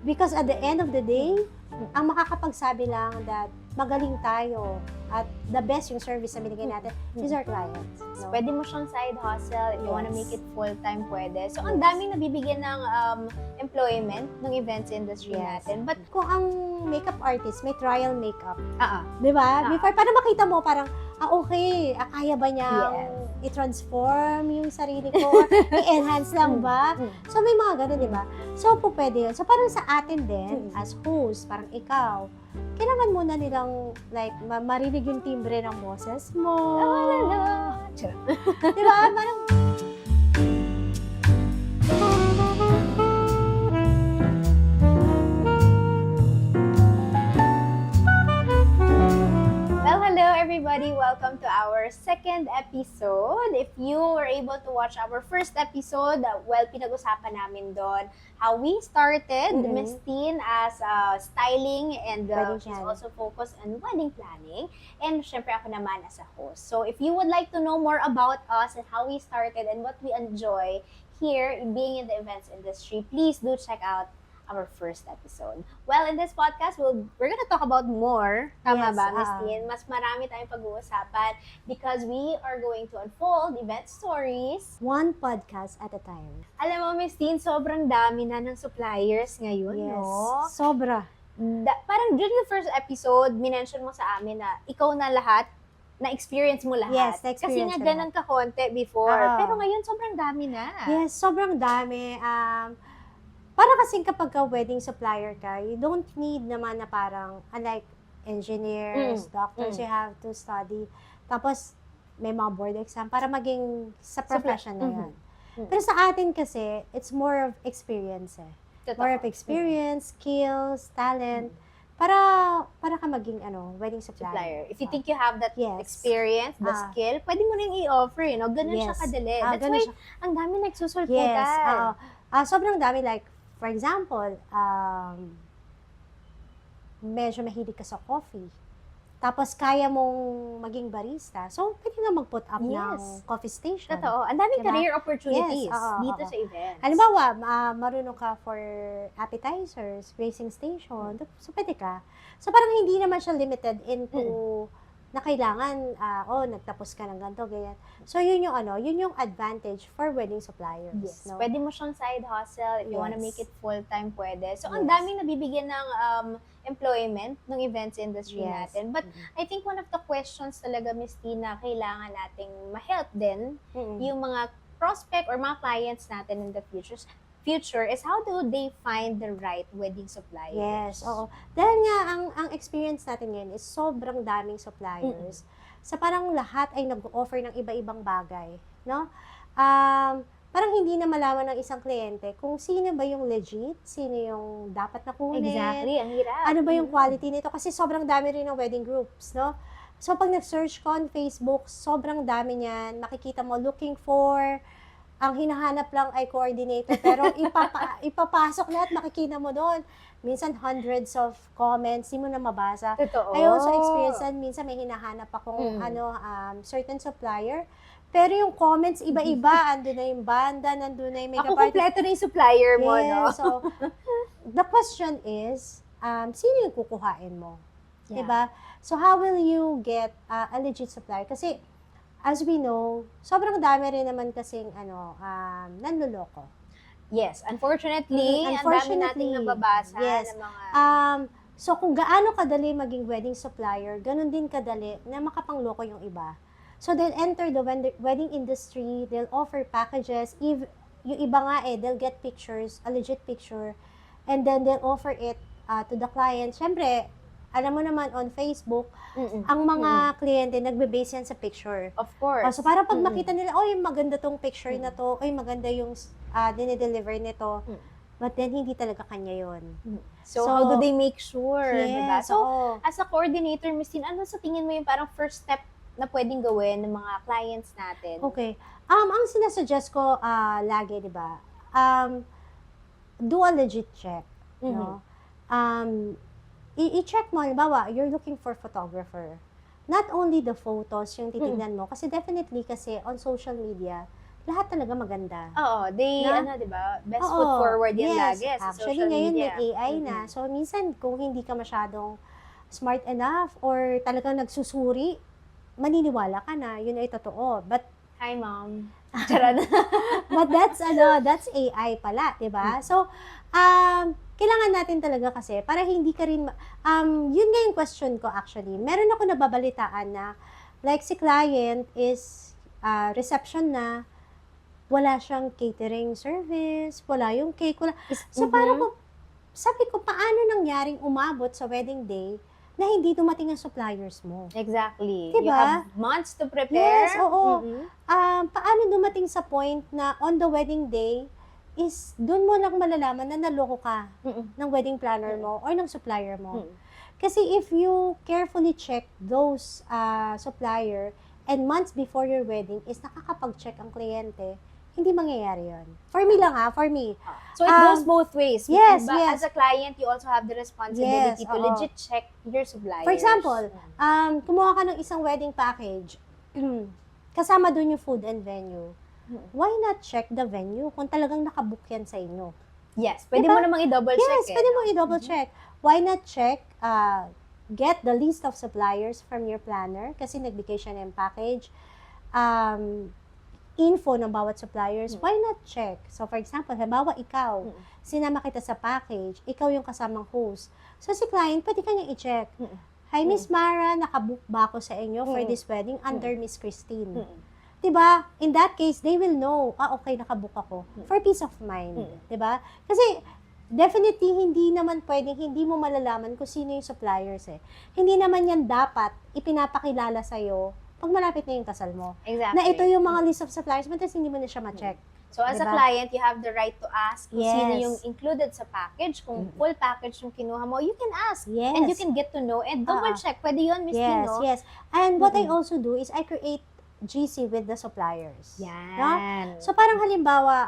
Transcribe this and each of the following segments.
Because at the end of the day, ang makakapagsabi lang that magaling tayo at the best yung service na binigay natin is our clients. No? Pwede mo siyang side hustle if you wanna make it full-time, pwede. So, ang daming nabibigyan ng employment ng events industry natin. But kung ang makeup artist may trial makeup, di Ah. ba? Before, para makita mo parang, okay, kaya ba niya i-transform yung sarili ko? I-enhance lang ba? So, may mga ganun, di ba? So, po pwede yun. So, parang sa atin din, as host, parang ikaw, kailangan muna nilang, like, marinig yung timbre ng boses mo. Di ba? Parang, hello everybody! Welcome to our second episode. If you were able to watch our first episode, pinag-usapan namin doon how we started Miss Teen as styling and she's also focused on wedding planning. And syempre ako naman as a host. So if you would like to know more about us and how we started and what we enjoy here being in the events industry, please do check out our first episode. Well, in this podcast, we're gonna talk about more. Tama ba, Miss Teen? Mas marami tayong pag-uusapan because we are going to unfold event stories. One podcast at a time. Alam mo, Miss Teen, sobrang dami na ng suppliers ngayon, no? Sobra. Parang during the first episode, minention mo sa amin na ikaw na lahat, na-experience mo lahat. Yes, na-experience kasi nga ganun ka-konti before. Pero ngayon, sobrang dami na. Yes, sobrang dami. Para kasing kapag wedding supplier ka, you don't need naman na parang, unlike engineers, doctors, you have to study. Tapos, may mga board exam para maging sa profession na yan. Pero sa atin kasi, it's more of experience eh. More of experience, skills, talent, para ka maging wedding supplier. If you think you have that experience, the skill, pwede mo nang i-offer, ganun siya kadali. That's why, ang dami nagsusulputan. Sobrang dami, like, for example, medyo mahilig ka sa coffee. Tapos kaya mong maging barista. So, pwede nga mag-put up ng coffee station. Totoo. Ang daming career opportunities dito sa events. Halimbawa, marunong ka for appetizers, racing station. So, pwede ka. So, parang hindi naman siya limited into na kailangan, nagtapos ka ng ganito, ganyan. So, yun yung advantage for wedding suppliers. Yes. No? Pwede mo siyang side hustle. If you wanna make it full-time, pwede. So, ang daming nabibigyan ng employment ng events industry natin. But, I think one of the questions talaga, Miss Tina, kailangan nating ma-help din yung mga prospect or mga clients natin in the future is how do they find the right wedding suppliers? Yes, oo. Dahil nga, ang experience natin ngayon is sobrang daming suppliers. Sa parang lahat ay nag-offer ng iba-ibang bagay. No? Parang hindi na malaman ng isang kliyente kung sino ba yung legit, sino yung dapat na kunin. Exactly, ang hirap. Ano ba yung quality nito? Kasi sobrang dami rin ng wedding groups, no? So, pag nag-search ko on Facebook, sobrang dami niyan. Makikita mo, looking for, ang hinahanap lang ay coordinator, pero ipapasok lahat, makikita mo doon. Minsan, hundreds of comments, di mo na mabasa. Totoo. I also experienced that, minsan may hinahanap akong certain supplier, pero yung comments, iba-iba. Andun na yung banda, nandun na yung makeup artist. Ako kompleto na yung supplier mo, no? So, the question is, sino yung kukuhain mo? Yeah. Diba? So, how will you get a legit supplier? Kasi, as we know, sobrang dami rin naman kasing nanloloko. Yes, unfortunately, ang dami nating nababasa ng mga... So, kung gaano kadali maging wedding supplier, ganun din kadali na makapangloko yung iba. So, they'll enter the wedding industry, they'll offer packages, yung iba nga they'll get pictures, a legit picture, and then they'll offer it to the client. Siyempre, alam mo naman, on Facebook, ang mga kliyente, nagbe-base yan sa picture. Of course. So, parang pag makita nila, maganda tong picture na to, maganda yung dinideliver nito. But then, hindi talaga kanya yun. So, how do they make sure? Diba? So, as a coordinator, Miss Tin, ano sa tingin mo yung parang first step na pwedeng gawin ng mga clients natin? Okay. Ang sinasuggest ko lagi, di ba? Do a legit check. No? I-check mo, halimbawa, you're looking for photographer. Not only the photos yung titignan mo, kasi definitely kasi on social media, lahat talaga maganda. Oo, they, Na? di ba? Best Oo, foot forward yan yes. lagi sa Actually, social ngayon media. may AI na. So, minsan, kung hindi ka masyadong smart enough or talagang nagsusuri, maniniwala ka na, yun ay totoo. But Hi, mom. Charot. But that's AI pala, 'di ba? So, kailangan natin talaga kasi para hindi ka rin yun nga yung question ko actually. Meron ako nababalitaan na like si client is reception na, wala siyang catering service, wala yung cake, wala. So, parang sabi ko, paano nangyaring umabot sa wedding day na hindi dumating ang suppliers mo? Exactly. Diba? You have months to prepare. Yes, oo. Paano dumating sa point na on the wedding day is doon mo lang malalaman na naloko ka ng wedding planner mo or ng supplier mo. Kasi if you carefully check those supplier and months before your wedding is nakakapag-check ang kliyente, hindi mangyayari yun. For me lang for me. So it goes both ways. Yes, But yes. as a client, you also have the responsibility Yes, to oo. legit check your suppliers. For example, kumuha ka ng isang wedding package, kasama dun yung food and venue. Why not check the venue kung talagang nakabook yan sa inyo? Yes, pwede Diba? mo namang i-double check. Yes, pwede mo i-double check. Why not check, get the list of suppliers from your planner kasi nagbigay siya ng package, info ng bawat suppliers, why not check? So, for example, halimbawa ikaw, sinama kita sa package, ikaw yung kasamang host. So, si client, pwede kanya i-check. Hi, Miss Mara, nakabook ba ako sa inyo for this wedding under Miss Christine? Diba? In that case, they will know, okay, nakabook ako. For peace of mind. Diba? Kasi, definitely, hindi naman pwedeng, hindi mo malalaman kung sino yung suppliers eh. Hindi naman yan dapat ipinapakilala sa'yo pag malapit na yung kasal mo. Exactly. Na ito yung mga list of suppliers, but hindi mo na siya ma-check. So, as a Diba? client, you have the right to ask kung sino Yes. yung included sa package. Kung full package yung kinuha mo, you can ask. Yes. And you can get to know and double check. Pwede yun, Miss Yes, Tino. yes. And what I also do is I create GC with the suppliers. Yan. So, parang halimbawa,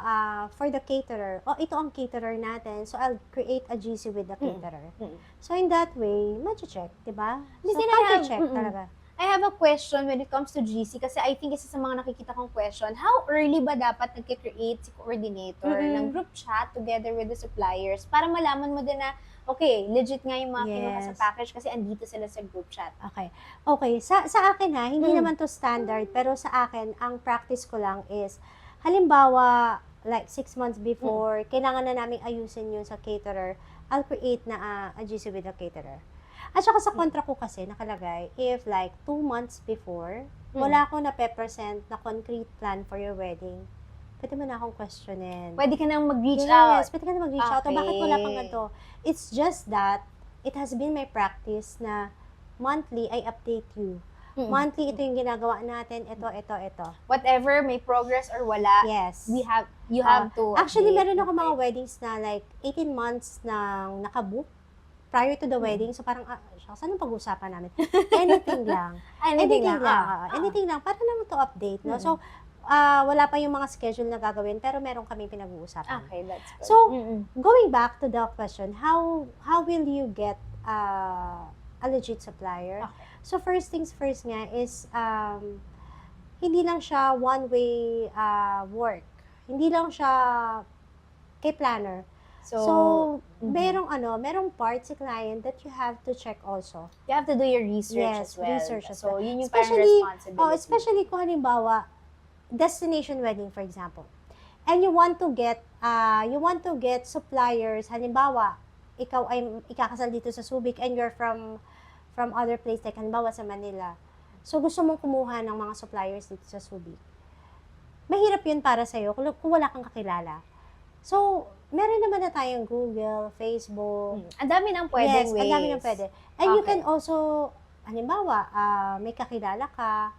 for the caterer, ito ang caterer natin, so I'll create a GC with the caterer. So, in that way, ma-check, diba? Miss So, Tina, I have- check talaga. I have a question when it comes to GC kasi I think isa sa mga nakikita kong question, how early ba dapat nagki-create si coordinator ng group chat together with the suppliers para malaman mo din na, okay, legit nga yung mga kinuha sa Yes. package kasi andito sila sa group chat. Okay. Sa akin hindi naman to standard, pero sa akin, ang practice ko lang is, halimbawa, like 6 months before, kailangan na namin ayusin yun sa caterer, I'll create na a GC with the caterer. At saka sa contract ko kasi nakalagay, if like 2 months before, wala akong na-present na concrete plan for your wedding, pwede mo na akong questionin. Pwede ka nang mag-reach out. Yes, pwede ka na mag-reach out. O bakit wala pang ganito? It's just that, it has been my practice na monthly, I update you. Monthly, ito yung ginagawa natin, ito. Whatever, may progress or wala, Yes. you have to Actually, update. meron ako mga weddings na like 18 months nang nakabook prior to the wedding. So parang, shucks, anong pag-uusapan namin? Anything lang. Anything lang. Para naman to update, no? So, wala pa yung mga schedule na gagawin, pero meron kami pinag-uusapan. Okay, that's good. So, going back to the question, how will you get a legit supplier? Okay. So, first things first nga is, hindi lang siya one-way work. Hindi lang siya kay planner. So merong part si client that you have to check also. You have to do your research Yes, as well. research as So, well. yun yung parang responsibility. Especially kung halimbawa, destination wedding, for example. And you want to get suppliers, halimbawa, ikaw ay ikakasal dito sa Subic and you're from other place, like halimbawa sa Manila. So, gusto mong kumuha ng mga suppliers dito sa Subic. Mahirap yun para sa'yo kung wala kang kakilala. So, meron naman na tayong Google, Facebook. Ang dami ng pwedeng Yes, ways. ang dami ng pwede. And you Okay. can also, halimbawa, may kakilala ka,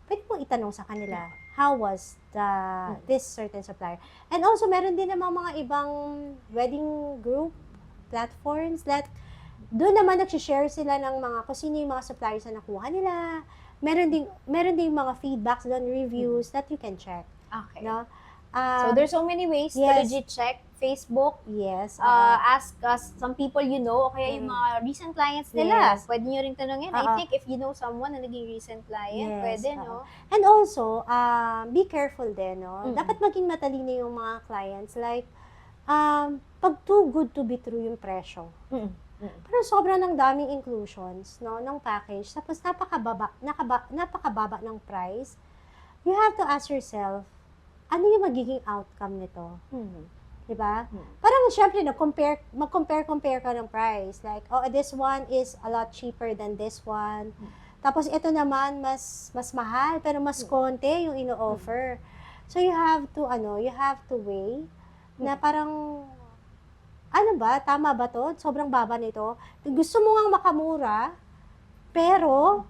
pwede mo itanong sa kanila, how was this certain supplier? And also, meron din naman mga ibang wedding group platforms that doon naman nagsishare sila ng mga kung sino yung mga suppliers na nakuha nila. Meron ding mga feedbacks doon, reviews that you can check. Okay. No? So, there's so many ways to yes. legit check Facebook. Yes. Ask us some people you know, o kaya yung mga recent clients nila. Yes. Pwede nyo rin tanongin. I think if you know someone na naging recent client, pwede, no? And also, be careful din, no? Dapat maging matalino yung mga clients. Like, pag too good to be true yung presyo. Pero sobrang ng daming inclusions, no, ng package. Tapos napakababa ng price. You have to ask yourself, ano yung magiging outcome nito? Diba? Parang syempre, mag-compare ka ng price. Like, this one is a lot cheaper than this one. Tapos ito naman, mas mahal, pero mas konti yung ino-offer. So you have to weigh na parang, ano ba, tama ba to? Sobrang baba nito. Gusto mo ngang makamura, pero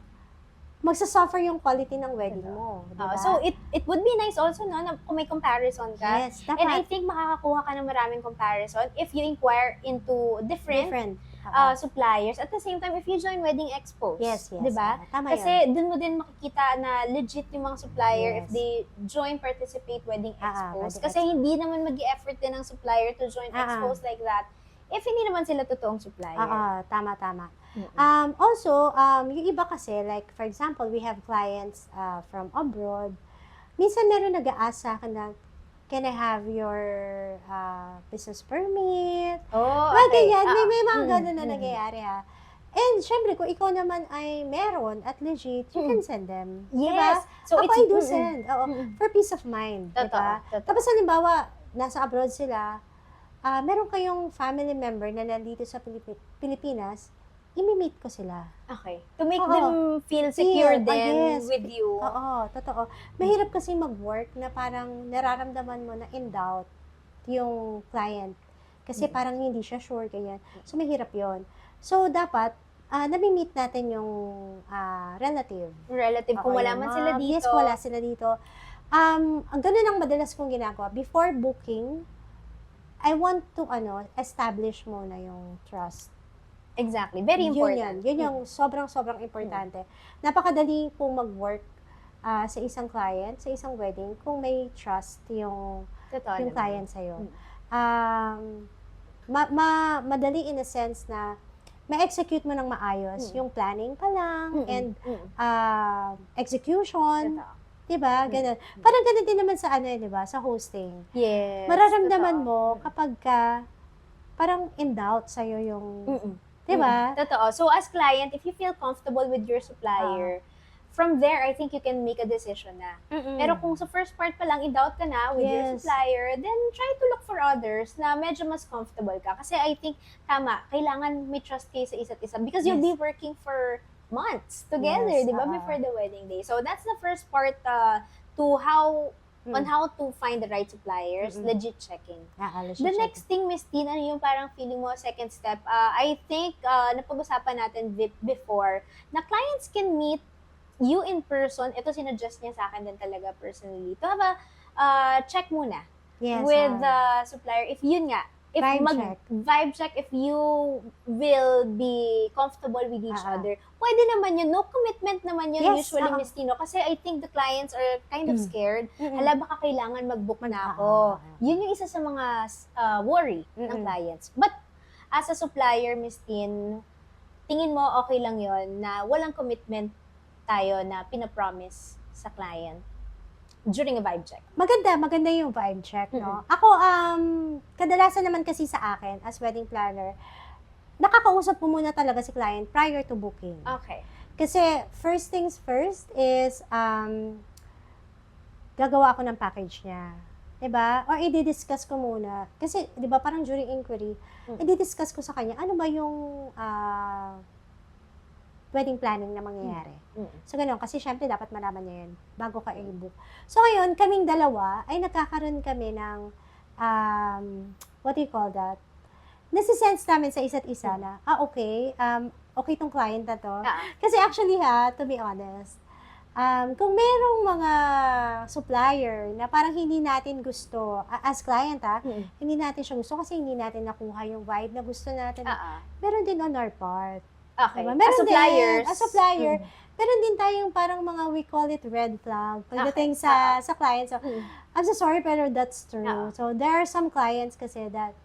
magsasuffer yung quality ng wedding mo. Diba? So, it would be nice also, no, na kung may comparison ka. Yes, dapat. And I think makakakuha ka ng maraming comparison if you inquire into different suppliers. At the same time, if you join wedding expos. Yes. Diba? Tama Kasi yun. dun mo din makikita na legit yung mga supplier if they participate wedding expos. Kasi hindi naman mag-effort din ng supplier to join expos like that if hindi naman sila totoong supplier. Tama. Also, yung iba kasi, like, for example, we have clients from abroad. Minsan meron nag-a-ask sa akin na, can I have your business permit? Ganyan. May mga ganun na nangyayari, ha. And, syempre, kung ikaw naman ay meron at legit, you can send them. Yes. Diba? So, I do send. For peace of mind. Diba? Tapos, halimbawa, nasa abroad sila, meron kayong family member na nandito sa Pilipinas, imi-meet ko sila. Okay. To make them feel secure din with you. Totoo. Mahirap kasi mag-work na parang nararamdaman mo na in doubt yung client. Kasi parang hindi siya sure, ganyan. So, mahirap yon. So, dapat, nami-meet natin yung relative. Kung wala man sila dito. Yes, wala sila dito. Ang ganun ang madalas kong ginagawa. Before booking, I want to establish muna yung trust. Exactly. Very important. Yun yung sobrang importante. Napakadali pong mag-work sa isang client, sa isang wedding, kung may trust yung client sa'yo. Madali in a sense na ma-execute mo ng maayos yung planning pa lang and execution. Diba? Ganun. Parang ganun din naman sa diba? Sa hosting. Yes. Mararamdaman mo kapag parang in doubt sa'yo yung, diba? Totoo. So, as client, if you feel comfortable with your supplier, from there, I think you can make a decision na. Pero kung sa first part pa lang, in doubt ka na with your supplier, then try to look for others na medyo mas comfortable ka. Kasi I think, kailangan may trust kayo sa isa't isa because you'll be working for months together, di ba, before the wedding day. So that's the first part on how to find the right suppliers, legit checking. The next thing, Miss Teen, ano yung parang feeling mo, second step, I think, napag-usapan natin before, na clients can meet you in person. Ito sinuggest niya sa akin din talaga personally. To have a check muna with the supplier. If yun nga, vibe check if you will be comfortable with each other. Pwede naman yun. No commitment naman yun usually, Miss Tino. Kasi I think the clients are kind of scared. Hala, baka kailangan mag-book na ako. Yun yung isa sa mga worry ng clients. But as a supplier, Miss Tin, tingin mo okay lang yun na walang commitment tayo na pinapromise sa client during a vibe check? Maganda yung vibe check, no? Ako, kadalasan naman kasi sa akin, as wedding planner, nakakausap mo muna talaga si client prior to booking. Okay. Kasi, first things first is, gagawa ako ng package niya. Diba? Or i-discuss ko muna. Kasi, diba, parang during inquiry, i-discuss ko sa kanya, ano ba yung wedding planning na mangyayari. So, gano'n. Kasi, syempre, dapat malaman niya yun bago ka i-book. So, ngayon, kaming dalawa, ay nagkakaroon kami ng, what do you call that? Nasisense namin sa isa't isa na, okay, okay tong client na to. Kasi actually to be honest, kung merong mga supplier na parang hindi natin gusto, as client hindi natin siya gusto kasi hindi natin nakuha yung vibe na gusto natin. Meron din on our part. Okay. Diba? As supplier, meron din tayong parang mga we call it red flag pagdating sa client. So, I'm so sorry, pero that's true. Oo. So, there are some clients kasi that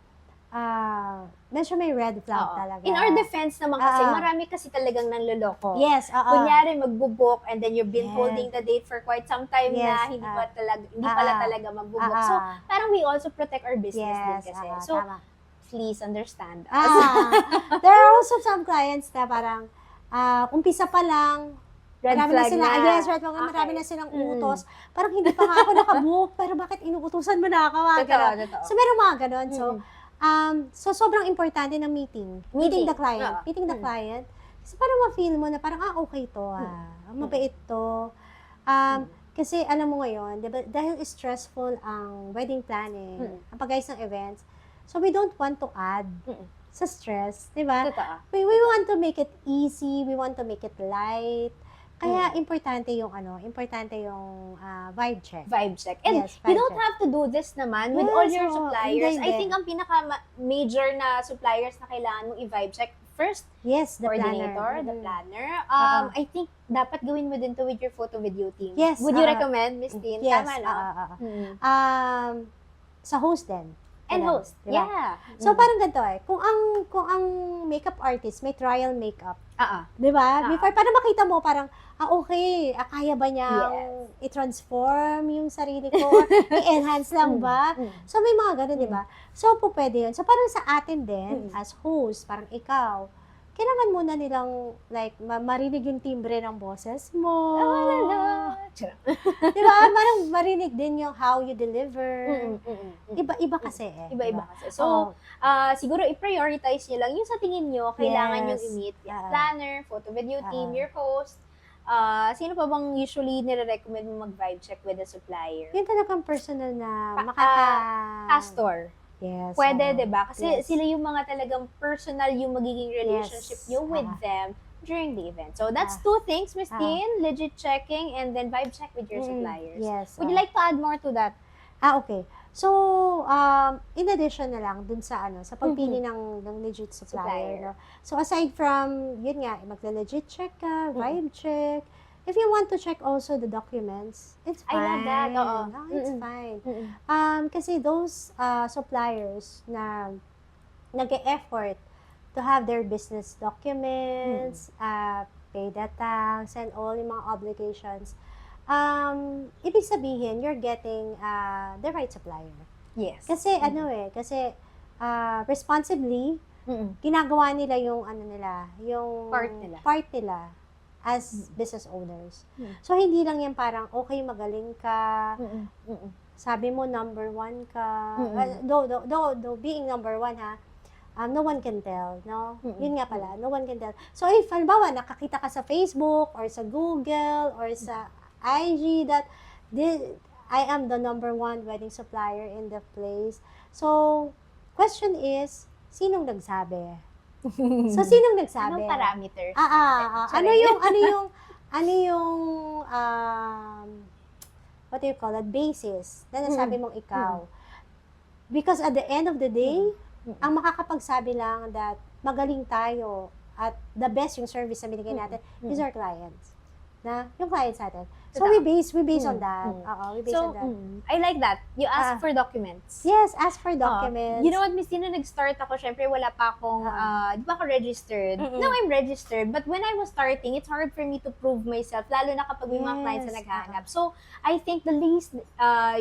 medyo may red flag Oo. talaga. In our defense naman kasi, Oo. marami kasi talagang nanloloko. Yes, oo. Kunyari, magbubook and then you've been Yes. holding the date for quite some time Yes, na hindi pala talaga magbubook. So, parang we also protect our business din kasi. So, tama. please understand us. There are also some clients na parang umpisa pa lang, Red marami flag na silang, na. yes, red flag na, marami Okay. na silang utos. Parang hindi pa nga ako nakabook, pero bakit inuutusan mo na ako? Mga Totoo, ganun. totoo. So, meron mga ganun. So sobrang importante ng meeting. Meeting the client. Oo. Meeting the client. Kasi parang ma-feel mo na parang, okay to, mabait to. Kasi alam mo ngayon, diba, dahil stressful ang wedding planning, ang pag-guys ng events, so we don't want to add sa stress, di ba? Totoo. We want to make it easy, we want to make it light. Kaya importante yung vibe check. Vibe check. And Yes, you vibe don't check. have to do this naman with all your oo. suppliers. Hindi. I think ang pinaka-major na suppliers na kailangan mong i-vibe check, first, Yes, the coordinator, planner. the planner. I think dapat gawin mo din to with your photo video team. Yes, Would you recommend, Miss Tin? Yes, Tama, no? Sa host din. And Diba? host. Diba? Yeah. So parang ganito kung ang makeup artist may trial makeup, 'di ba? Before para makita mo parang okay, kaya ba niyang i-transform yung sarili ko, i-enhance lang ba? So may mga ganun, 'di ba? So pwede 'yun. So parang sa atin din as host, parang ikaw, kailangan muna nilang like marinig yung timbre ng boses mo. Di ba? Parang marinig din yung how you deliver. Iba-iba kasi Iba-iba kasi. So, siguro i-prioritize nyo lang yung sa tingin nyo, kailangan yung i-meet. Planner, photo video team, your host. Sino pa bang usually nire-recommend mo mag-vibe check with the supplier? Yun talagang personal na pastor. Yes. Pwede, diba? Kasi sila yung mga talagang personal yung magiging relationship nyo with them during the event. So, that's two things, Miss Tin. Legit checking and then vibe check with your suppliers. Yes. Would you like to add more to that? Okay. So, in addition na lang dun sa sa pagpili ng legit supplier. No? So, aside from, yun nga, magla-legit check ka, vibe check. If you want to check also the documents, it's fine. I love that. Oo. No, it's fine. Kasi those suppliers na nag-e-effort to have their business documents, pay the tax, and all yung mga obligations, ibig sabihin, you're getting the right supplier. Yes. Kasi responsibly, ginagawa nila yung yung part nila as business owners. So, hindi lang yan parang, okay, magaling ka, sabi mo, number 1 ka, though being number 1 no one can tell, no? Yun nga pala, no one can tell. So, if, halimbawa, nakakita ka sa Facebook, or sa Google, or sa IG, that I am the number 1 wedding supplier in the place. So, question is, sinong nagsabi? So, sinong nagsabi? Anong parameters? Ano yung what do you call it? Basis na nasabi mong ikaw. Because at the end of the day, ang makakapagsabi lang that magaling tayo at the best yung service na binigay natin is our clients. Yung clients natin. So, we base on that. We base on that. I like that. You ask for documents. Yes, ask for documents. You know what, Miss Tina, nag-start ako, syempre wala pa akong, di ba ako registered? Now I'm registered, but when I was starting, it's hard for me to prove myself, lalo na kapag may mga clients na naghahanap. So, I think the least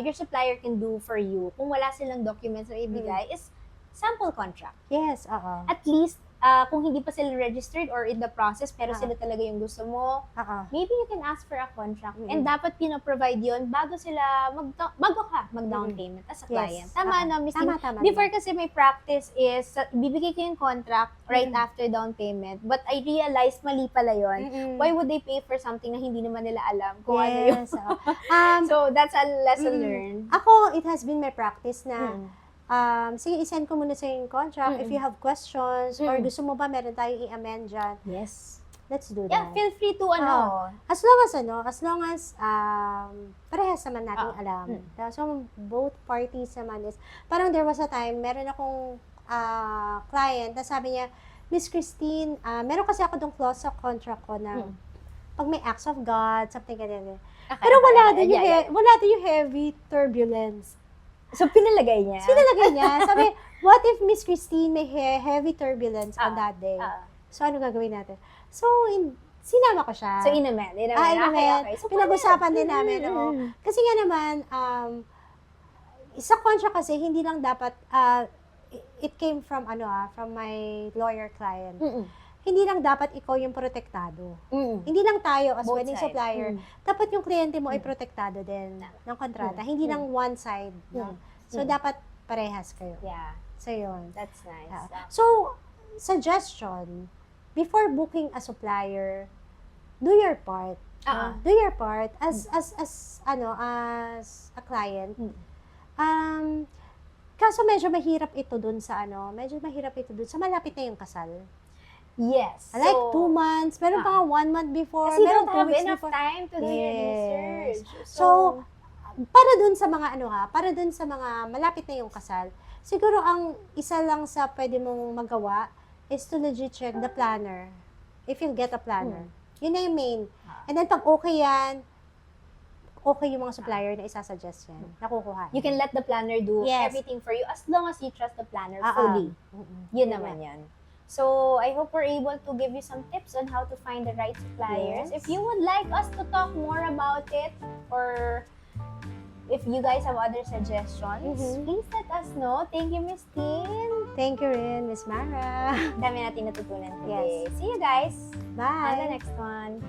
your supplier can do for you, kung wala silang documents na ibigay, is sample contract. Yes, At least, kung hindi pa sila registered or in the process, pero sila talaga yung gusto mo, maybe you can ask for a contract. And dapat pinaprovide yun bago ka mag-down payment as a client. Tama, no, Miss Tin? Before kasi may practice is, bibigay ko yung contract right after down payment. But I realized mali pala yun. Why would they pay for something na hindi naman nila alam kung ano yun? So, that's a lesson learned. Ako, it has been my practice na sige, isend ko muna sa yung contract. If you have questions, or gusto mo ba meron tayong i-amend dyan, yes, let's do that. Yeah, feel free to as long as parehas naman natin alam. So, both parties naman is, parang there was a time, meron akong client na sabi niya, Miss Christine, meron kasi ako dong clause sa contract ko na pag may acts of God, something ganyan. Okay, Pero wala okay, din yeah. wala din yung heavy turbulence. So, pinalagay niya? Pinalagay niya. Sabi, what if Miss Christine may heavy turbulence on that day? So, ano gagawin natin? So, sinama ko siya. So, inumen. Okay. So, pinag-usapan din namin. Kasi nga naman, sa contract kasi, hindi lang dapat, it came from, from my lawyer client. Hindi lang dapat ikaw yung protektado. Hindi lang tayo as Both wedding side. supplier. Dapat yung kliyente mo ay protektado din ng kontrata. Hindi lang one side. No? So, dapat parehas kayo. Yeah. So, yun. That's nice. So, suggestion, before booking a supplier, do your part. Do your part as a client. Kaso medyo mahirap ito dun sa sa malapit na yung kasal. Yes. Like 2 months, meron pa 1 month before, kasi meron don't 2 have weeks enough before. time to do your research. So, para dun sa mga para dun sa mga malapit na yung kasal, siguro ang isa lang sa pwede mong magawa is to legit check the planner. If you get a planner. Yun na yung main. And then pag okay yan, okay yung mga supplier na isasuggest yan. Nakukuha. You can let the planner do everything for you as long as you trust the planner fully. Yun naman yan. So, I hope we're able to give you some tips on how to find the right suppliers. If you would like us to talk more about it, or if you guys have other suggestions, please let us know. Thank you, Miss Tin. Thank you rin, Miss Mara. Dami natin natutunan today. See you guys. Bye. On the next one.